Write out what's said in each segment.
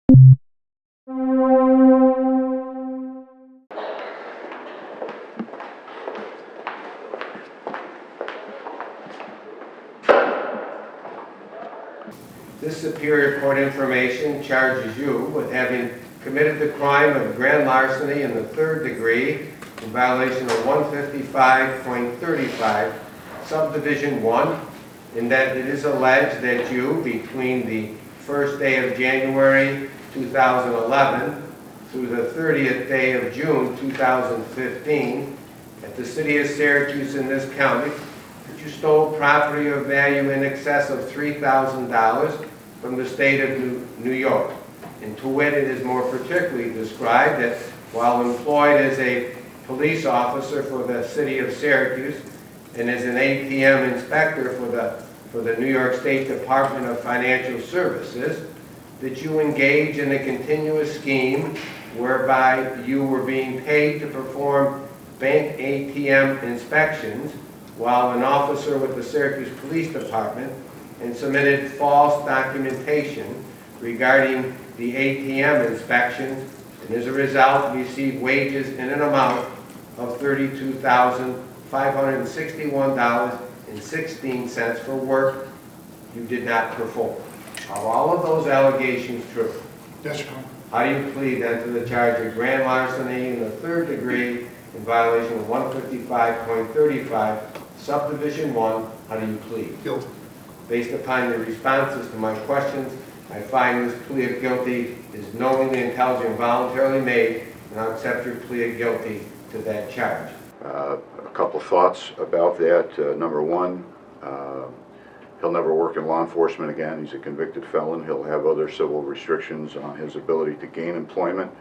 This Superior Court information charges you with having committed the crime of grand larceny in the third degree in violation of 155.35, subdivision 1, in that it is alleged that you, between the first day of January 2011 through the 30th day of June 2015, at the city of Syracuse in this county, that you stole property of value in excess of $3,000 from the state of New York. And to wit, it is more particularly described that while employed as a police officer for the city of Syracuse and as an ATM inspector for the New York State Department of Financial Services, that you engage in a continuous scheme whereby you were being paid to perform bank ATM inspections while an officer with the Syracuse Police Department and submitted false documentation regarding the ATM inspections, and as a result received wages in an amount of $32,561.16 for work you did not perform. Are all of those allegations true? Yes, Your Honor. How do you plead then to the charge of grand larceny in the third degree in violation of 155.35, subdivision 1? How do you plead? Guilty. Based upon your responses to my questions, I find this plea of guilty is knowingly, intelligently, and voluntarily made, and I'll accept your plea of guilty to that charge. A couple thoughts about that. Number one, he'll never work in law enforcement again. He's a convicted felon. He'll have other civil restrictions on his ability to gain employment.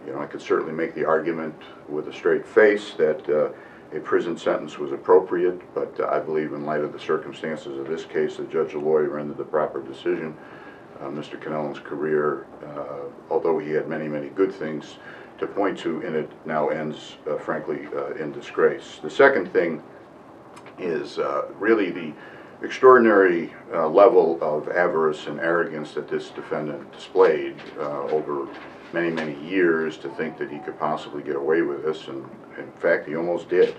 You know, I could certainly make the argument with a straight face that a prison sentence was appropriate, but I believe in light of the circumstances of this case that Judge Aloi rendered the proper decision. Mr. Connellan's career, although he had many, many good things to point to in it, now ends, frankly, in disgrace. The second thing is really the extraordinary level of avarice and arrogance that this defendant displayed over many, many years to think that he could possibly get away with this, and in fact he almost did.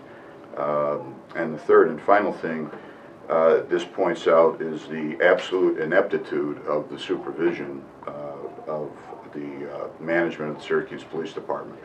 And the third and final thing this points out is the absolute ineptitude of the supervision of the management of the Syracuse Police Department.